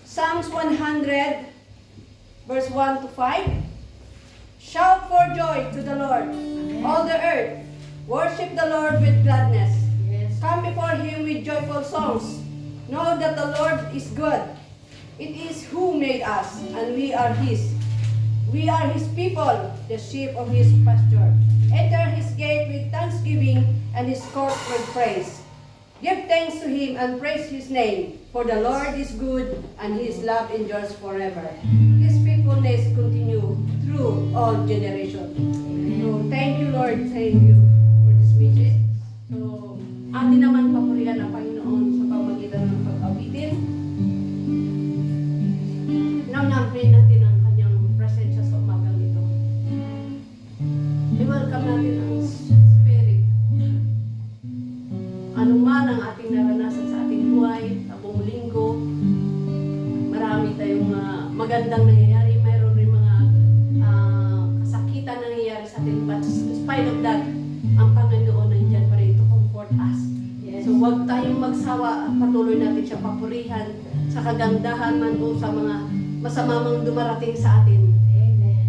Psalms 100, verse 1 to 5. Shout for joy to the Lord, all the earth. Worship the Lord with gladness. Come before Him with joyful songs. Know that the Lord is good. It is who made us, and we are His. We are His people, the sheep of His pasture. Enter His gate with thanksgiving and His court with praise. Give thanks to Him and praise His name, for the Lord is good and His love endures forever. His faithfulness continue through all generations. So, thank you, Lord. Thank you for this message. So, atin naman papurihan ang Panginoon sa pamagitan ng pag-awitin. Namnampin natin ang kanyang presensya sa umagang ito. I-welcome natin ang Spirit. Anuman ang ating naranasan sa ating buhay, sa buong linggo, marami tayong magandang nangyayari. Mayroon rin mga kasakitan na nangyayari sa atin. But despite of that, ang Panginoon nandiyan pa rin to comfort us. So huwag tayong magsawa at patuloy natin siya papurihan sa kagandahan man o sa mga masama mang dumarating sa atin.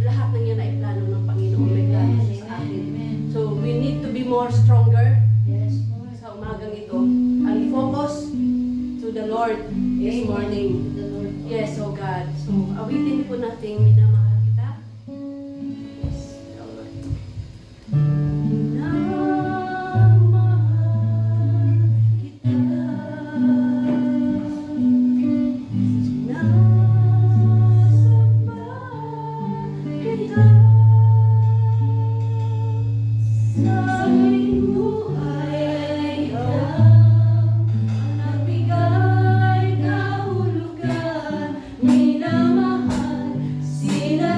Lahat ng yan ay plano ng Panginoon. May plano siya sa atin. So we need to be more stronger sa umagang ito and focus to the Lord this morning. Yes, oh God. So awitin po natin, minamahal kita. Yes, Lord. Minamahal, sina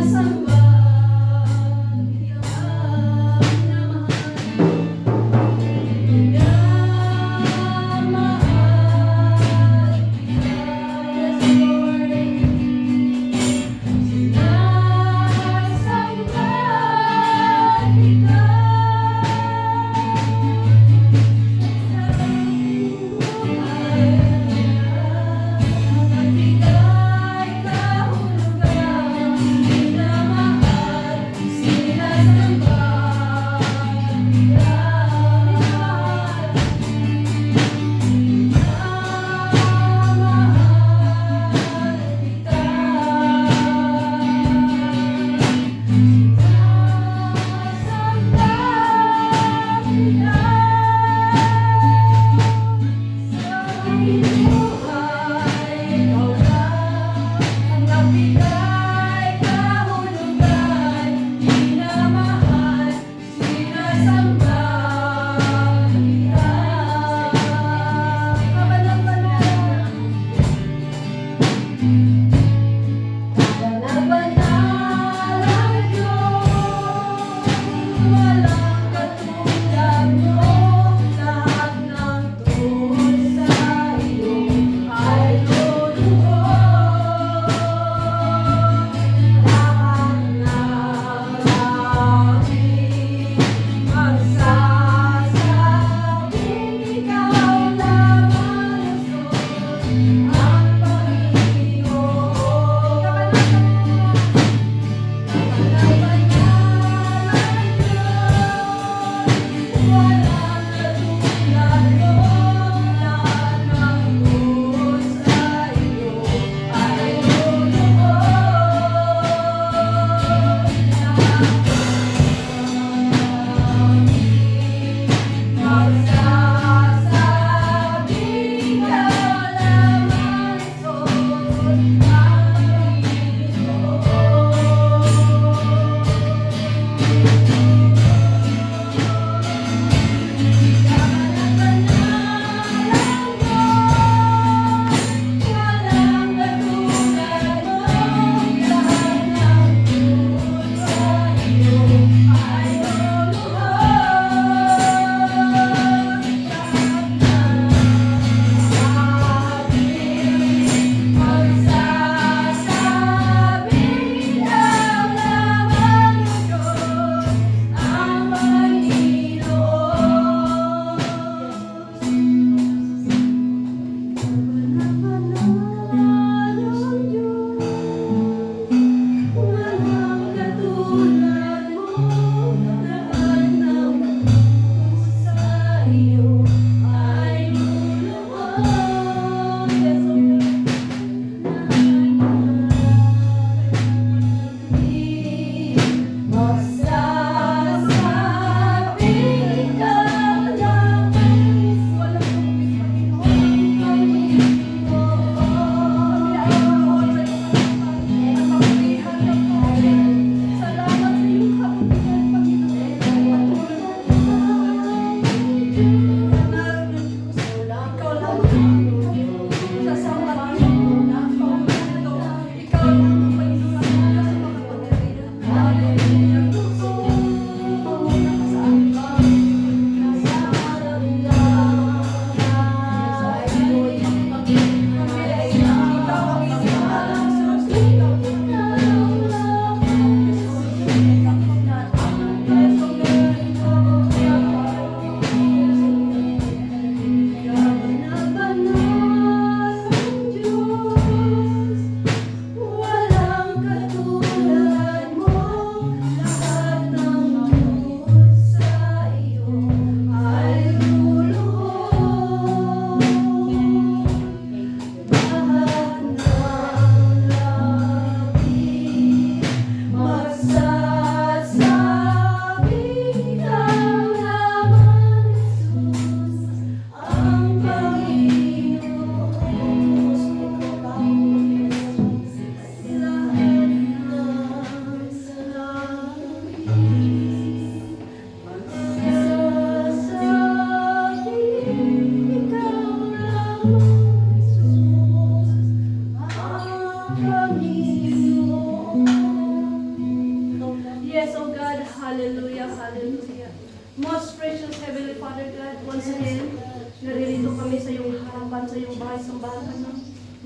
Yes, oh God, hallelujah, hallelujah. Most precious Heavenly Father God, once again, naririto kami sa iyong harapan, sa iyong bahay, sambahan ka na.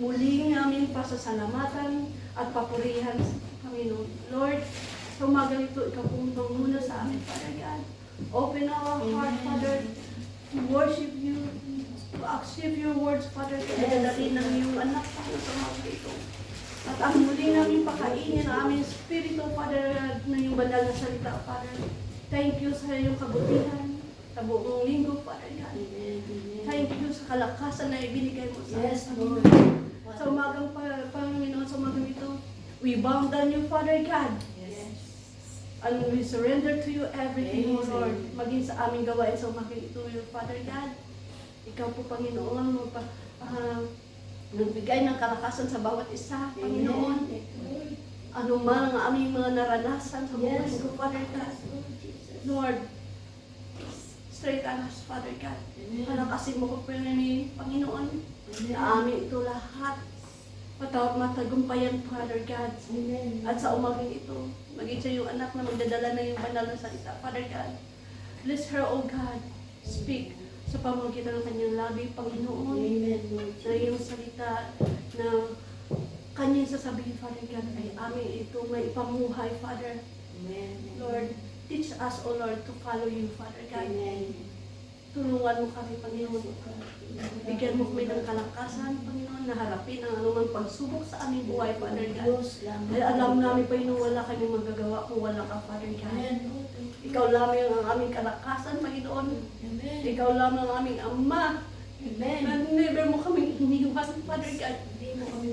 Muling aming pasasalamatan at papurihan sa Panginoon. Lord, sa umagang ito, ikaw pong muna sa amin, Father God. Open our heart, Father, to worship you, to accept your words, Father, kadadali ng iyong anak, Father, sa umagang ito. At ang muli namin pakainin ang aming spirito, Father, na yung banal na salita, Father. Thank you sa iyong kabutihan, sa buong linggo, Father God. Thank you sa kalakasan na ibinigay mo sa amin. Sa umagang Panginoon, sa umagang ito, we bow down you, Father God. And we surrender to you everything, O Lord. Maging sa aming gawain sa umagang ito, your Father God. Ikaw po, Panginoon, nagbigay ng kalakasan sa bawat isa, Panginoon. Ano man ang aming mga naranasan sa buhay ko, Father God. Lord, straighten us, Father God. Palakasin mo ko, Panginoon, na amin ito lahat. Matagumpayan, Father God. At sa umagang ito, maging siya yung anak na magdadala na yung banal na salita, Father God. Bless her, O God. Speak sa pamamagitan ng kanyang labi, Panginoon. Na yung salita na kanyang sasabihin, Father God, ay amin ito may ipamuhay, Father. Lord, teach us, O Lord, to follow you, Father God. Tulungan mo kami, Panginoon. Bigyan mo kami ng kalakasan, Panginoon, na harapin ang anumang pagsubok sa aming buhay, Father God. Dahil alam namin, Panginoon, wala kami magagawa kung wala ka, Father God. Ikaw lamang ang aming kalakasan, Panginoon. Ikaw lamang ang aming Ama. Na never mo kami iniwan, Father God.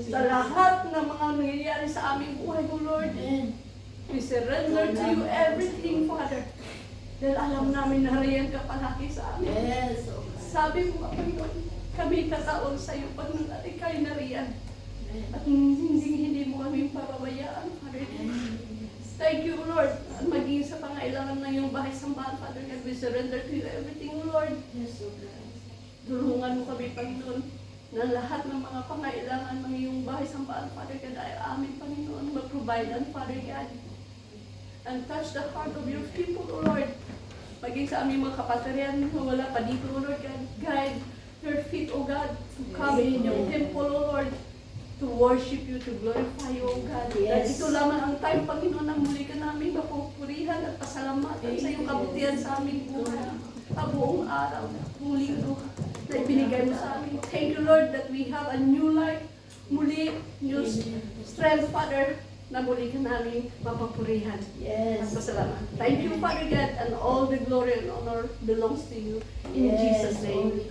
Sa lahat ng mga nangyayari sa aming buhay, O Lord. We surrender to you everything, Father. Dahil alam namin na riyan ka palagi sa amin. Sabi mo, Panginoon, kami tatawag sa iyo pag ikay na riyan. At hindi mo kami pababayaan, Father. Thank you, Lord. At maging sa pangailangan ng iyong bahay sambahan, Father God, we surrender to you everything, Lord. Tulungan mo kami, Panginoon, na lahat ng mga pangailangan ng iyong bahay sambahan, Father God, ay amin, Panginoon, mag-provide and Father God. And touch the heart of your people, O Lord. Maging sa aming mga kapatirian na wala pa dito, O Lord God. Guide your feet, O God, to come in your temple, O Lord, to worship you, to glorify you, O God. Dahil ito lamang ang time, Panginoon, na muli ka namin mapupurihan at pasalamatan sa iyong kabutihan sa aming buhay. Ang buong araw, buong linggo na ibinigay mo sa amin. Thank you, Lord, that we have a new life. Muli, new strength, Father, na muli ka namin mapapurihan. At pasalamat. Thank you, Father God, and all the glory and honor belongs to you. In Jesus' name.